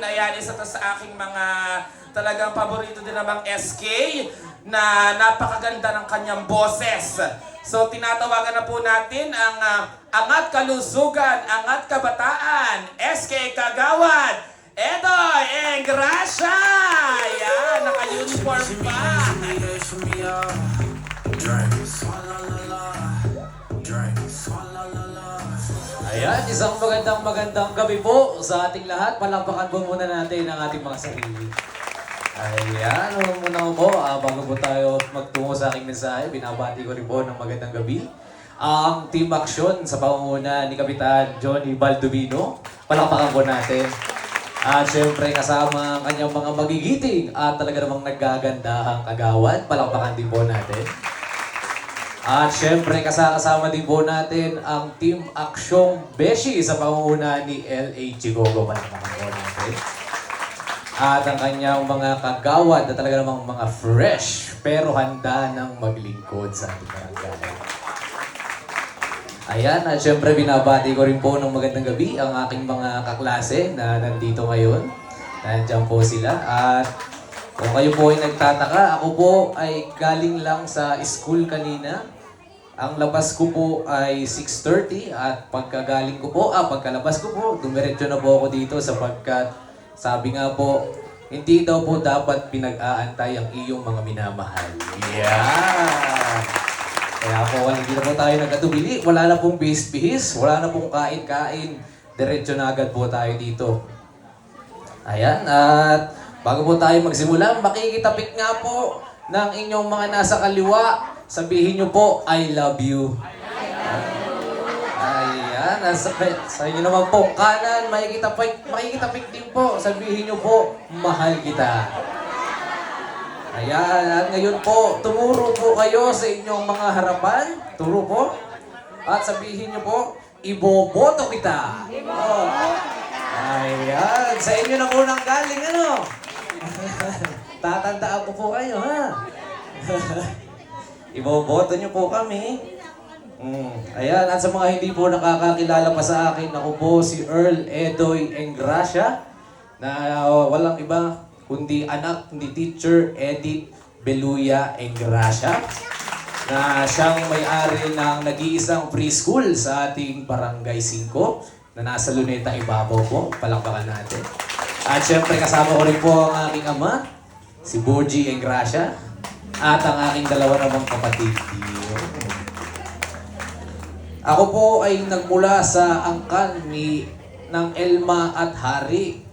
Ayan, isa to sa aking mga talagang paborito din namang SK na napakaganda ng kanyang boses. So tinatawagan na po natin ang Angat Kalusugan, Angat Kabataan, SK Kagawad, Edoy Engracia! Ayan, naka-uniform pa. Ayan, isang magandang gabi po sa ating lahat. Palampakan po muna natin ang ating mga sarili. Ayan, muna po, bago po tayo magtungo sa aking mensahe, binabati ko rin po ng magandang gabi ang Team Action sa pangunguna ni Kapitan Johnny Baldovino. Palampakan po natin. At syempre kasama ang kanyang mga magigiting at talaga namang naggagandahang kagawad. Palampakan din po natin. At syempre kasama din po natin ang Team Aksyong Beshi sa pangunguna ni L.A. Chigogo. Palampakan po natin. At ang kanyang mga kagawad na talaga namang mga fresh pero handa ng maglingkod sa ating barangay. Ayan, at syempre binabati ko rin po ng magandang gabi ang aking mga kaklase na nandito ngayon. Nandiyan po sila. At kung kayo po ay nagtataka, ako po ay galing lang sa school kanina. Ang labas ko po ay 6:30 at pagkalabas ko po, dumiretso na po ako dito sapagkat sabi nga po, hindi daw po dapat pinag-aantay ang iyong mga minamahal. Yeah! Kaya po, hindi na po tayo nagkatubili. Wala na pong bihis-bihis. Wala na pong kain-kain. Diretso na agad po tayo dito. Ayan, at bago po tayo magsimula, makikitapik nga po ng inyong mga nasa kaliwa. Sabihin nyo po, I love you. Ayan, sa inyo naman po, kanan, makikitapik din po. Sabihin nyo po, mahal kita. Ayan, at ngayon po, tumuro po kayo sa inyong mga harapan. Turo po. At sabihin nyo po, iboboto kita. Oh. Ayan, sa inyo na po nang galing, ano? Tatandaan ko po kayo, ha? Iboboto nyo po kami. Ayan, at sa mga hindi po nakakakilala pa sa akin, ako po si Earl Edoy Engracia, na walang iba kundi anak ni Teacher Edith Beluya Engracia, na siyang may-ari ng nag-iisang preschool sa ating Barangay 5 na nasa Luneta Ibabaw po. Palakpakan natin. At syempre kasama ko rin po ang aking ama, si Boji Engracia, at ang aking dalawa namang kapatid. Ako po ay nagmula sa angkan ng Elma at Hari.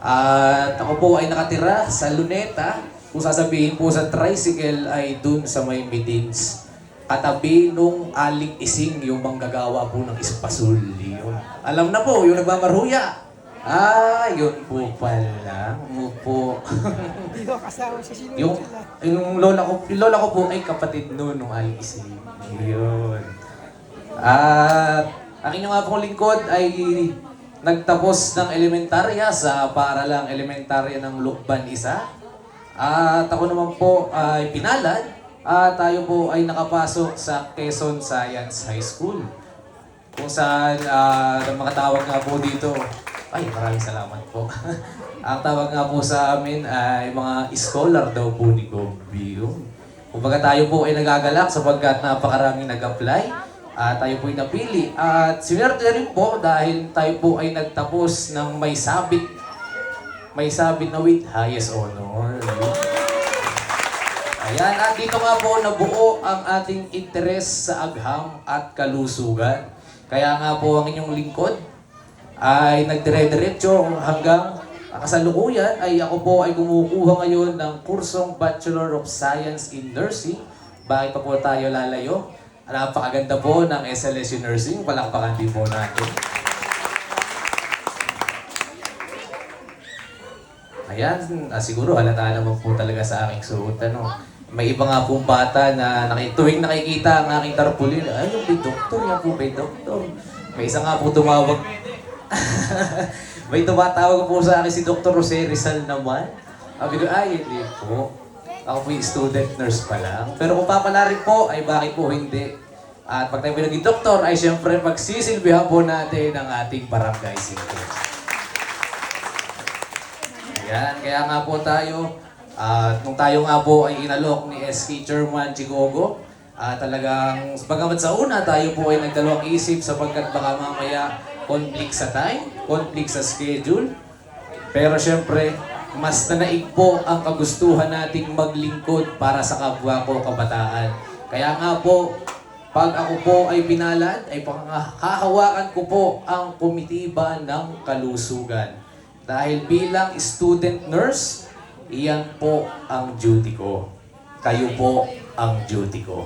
At ako po ay nakatira sa Luneta. Kung sasabihin po sa tricycle ay dun sa may Midins. Katabi nung Aling Ising, yung manggagawa po ng Ispasul. Yun. Alam na po, yung nagmamarhuya. Yun po pala. Umupo. Hindi ko kasama sa sinunod yung lola ko po ay kapatid nun nung Aling Ising. Yun. At aking nga pong lingkod ay nagtapos ng elementarya sa paaralang elementarya ng Lukban 1. At ako naman po ay pinalad at tayo po ay nakapasok sa Quezon Science High School. Kung saan mga tawag nga po dito, ay maraming salamat po. Ang tawag nga po sa amin ay mga scholar daw po ni Gobi. Kumbaga tayo po ay nagagalak sapagkat napakaraming nag-apply. Tayo po'y napili. At sinwerte rin po dahil tayo po ay nagtapos ng may sabit na with highest honor. Ayan, at dito nga po nabuo ang ating interes sa agham at kalusugan. Kaya nga po ang inyong lingkod ay nagdire-diretso hanggang kasalukuyan ay ako po ay kumukuha ngayon ng kursong Bachelor of Science in Nursing. Bakit pa po tayo lalayo? Napakaganda po ng SLSU Nursing. Palakpakan din po natin. Ayan, siguro halata naman po talaga sa aking suot. May iba nga pong bata na tuwing nakikita ang aking tarpaulin, ay, yung may doktor, yan po may doktor. May isa nga po tumawag. May tumatawag po sa akin si Dr. Jose Rizal naman. Sabi ko, ay, hindi po. Ako po yung student nurse pa lang. Pero kung papalarin po, ay bakit po hindi? At pag tayo naging doktor, ay siyempre magsisilbihan po natin ang ating barangay 5. Yan, kaya nga po tayo, nung tayo nga po ay inalok ni SK Chairman Chigogo, talagang, bagamat sa una tayo po ay nagdalawang isip sapagkat baka mamaya conflict sa time, conflict sa schedule. Pero syempre, mas nanaig po ang kagustuhan nating maglingkod para sa kapwa ko kabataan. Kaya nga po, pag ako po ay pinalad, ay hahawakan ko po ang komitiba ng kalusugan. Dahil bilang student nurse, iyan po ang duty ko. Kayo po ang duty ko.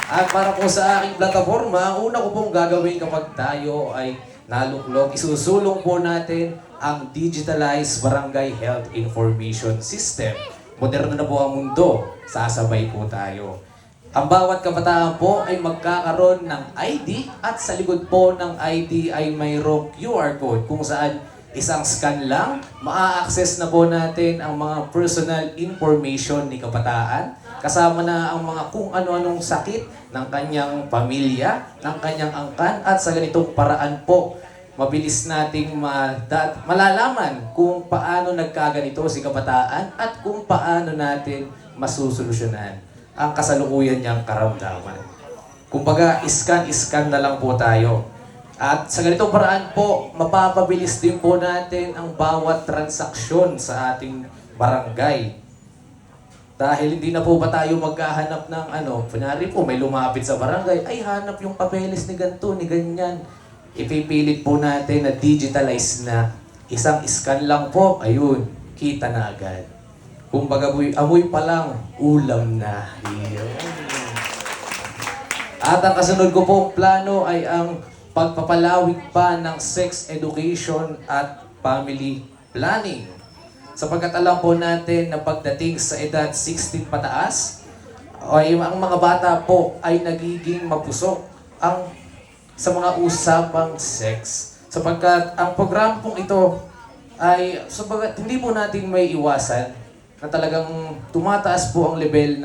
At para po sa aking plataforma, una ko pong gagawin kapag tayo ay naluklok, isusulong po natin ang Digitalized Barangay Health Information System. Moderno na po ang mundo, sasabay po tayo. Ang bawat kabataan po ay magkakaroon ng ID at sa likod po ng ID ay mayroong QR code kung saan isang scan lang, maa-access na po natin ang mga personal information ni kabataan, kasama na ang mga kung ano-anong sakit ng kanyang pamilya, ng kanyang angkan, at sa ganitong paraan po, mabilis nating malalaman kung paano nagkaganito si kabataan at kung paano natin masusolusyonan ang kasalukuyan niyang karamdaman. Kumbaga, iskan na lang po tayo. At sa ganitong paraan po, mapapabilis din po natin ang bawat transaksyon sa ating barangay. Dahil hindi na po ba tayo maghahanap ng kunyari po may lumapit sa barangay, ay hanap yung papeles ni ganito, ni ganyan. Ipipilit po natin na digitalize na. Isang scan lang po, ayun, kita na agad. Kumbaga, amoy pa lang, ulam na. Iyon. At ang kasunod ko pong plano ay ang pagpapalawig pa ng sex education at family planning. Sapagkat alam po natin na pagdating sa edad 16 pataas, ay ang mga bata po ay nagiging mapusok sa mga usapang sex. Sapagkat ang programa pong ito ay hindi po natin may iwasan na talagang tumataas po ang level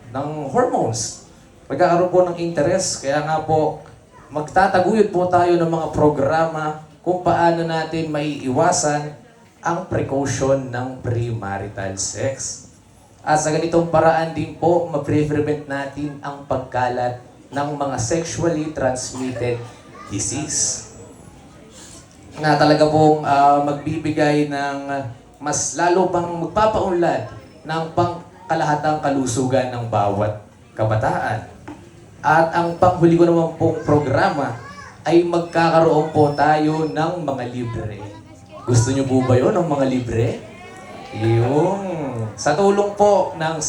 ng hormones. Magkakaroon po ng interest, kaya nga po magtataguyod po tayo ng mga programa kung paano natin maiiwasan ang precaution ng premarital sex. At sa ganitong paraan din po, ma-prevent natin ang pagkalat ng mga sexually transmitted disease. Na talaga pong magbibigay ng mas lalo pang magpapaunlad ng pangkalahatang kalusugan ng bawat kabataan. At ang panghuli ko naman pong programa ay magkakaroon po tayo ng mga libre. Gusto niyo po ba yun, ng mga libre? Yung sa tulong po ng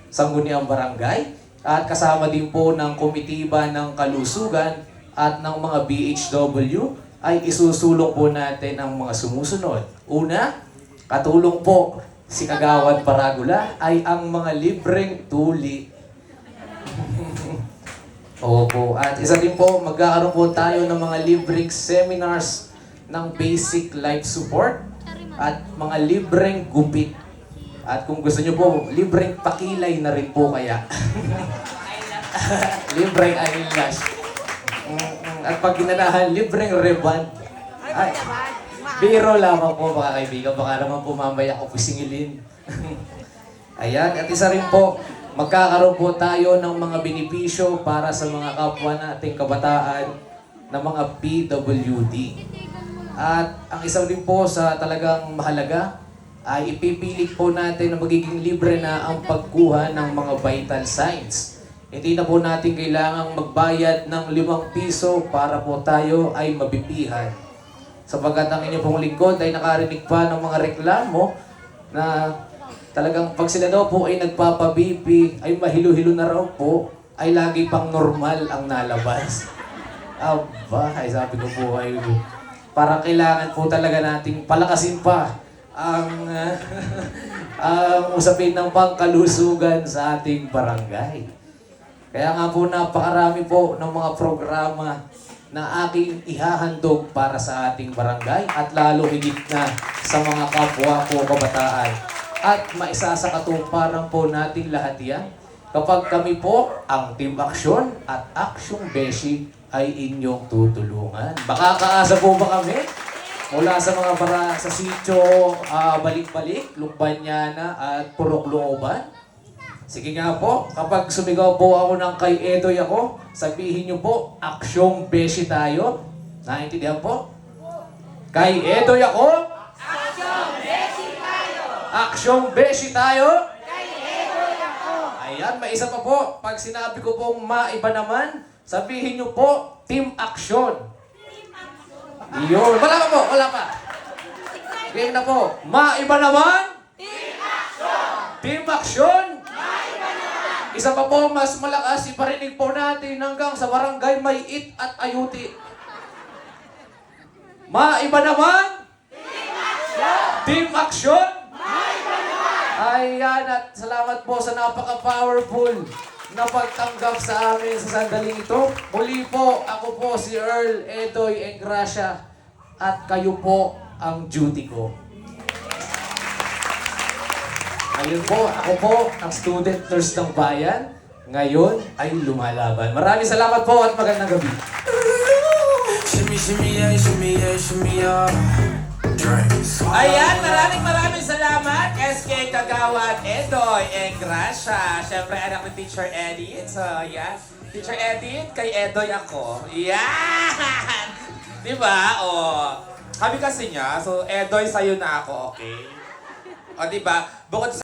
Sangguniang Barangay at kasama din po ng Komitiba ng Kalusugan at ng mga BHW, ay isusulong po natin ang mga sumusunod. Una, katulong po si Kagawad Paragula ay ang mga libreng tuli. Opo. At isa din po, magkakaroon po tayo ng mga libreng seminars ng basic life support at mga libreng gupit. At kung gusto nyo po, libreng pakilay na rin po kaya. Libreng eyelash. At pag ginanahan, libreng reband. Ay, biro lamang po mga kaibigan. Baka naman po mamaya ako pisingilin. Ayan, at isa rin po, magkakaroon po tayo ng mga benepisyo para sa mga kapwa nating kabataan na mga PWD. At ang isa din po sa talagang mahalaga ay ipipilit po natin na magiging libre na ang pagkuha ng mga vital signs. Hindi na po natin kailangang magbayad ng 5 piso para po tayo ay mabipihan. Sapagkat ang inyong pong lingkod ay nakarinig pa ng mga reklamo na talagang pag sila daw po ay nagpapabipi, ay mahilo-hilo na raw po, ay lagi pang normal ang nalabas. Aba, ay sabi ko po ay parang kailangan po talaga nating palakasin pa ang usapin ng pangkalusugan sa ating barangay. Kaya nga po napakarami po ng mga programa na aking ihahandog para sa ating barangay at lalo higit na sa mga kapwa ko kabataan. At maisasakatuparan po natin lahat yan kapag kami po ang Team Aksyon at Aksyong Beshi ay inyong tutulungan. Baka kaasa po ba kami? mula sa mga sa sityo, balik-balik, Lukbanyana at Purok Looban. Sige nga po, kapag sumigaw po ako ng kay Edoy ako, sabihin niyo po, aksyong beshi tayo. Naintindihan po? Kay Edoy ako, aksyong beshi tayo. Aksyong beshi tayo. Ayan, may isa pa po. Pag sinabi ko pong maiba naman, sabihin niyo po, Team Action. Iyon. Wala pa po, wala pa. Game na po. Maiba naman. Team Action. Team Action. Maiba naman. Isa pa po, mas malakas iparinig po natin hanggang sa barangay May It at Ayuti. Maiba naman. Team Action. Team Action. Ayan, at salamat po sa napaka-powerful na pagtanggap sa amin sa sandaling ito. Muli po, ako po si Earl Edoy Engracia at kayo po ang duty ko. Ayun po, ako po ang student nurse ng bayan. Ngayon ay lumalaban. Maraming salamat po at magandang gabi. Shimmy, shimmy, yeah, shimmy, yeah, shimmy, yeah. Drinks. Ayan, maraming salamat, SK Kagawad Edoy Engracia. Siyempre, anak ni Teacher Edith. So, yeah. Teacher Edith, kay Edoy ako. Yan! Diba? O, sabi kasi niya, so Edoy sa'yo na ako, okay? O, diba? Bukod sa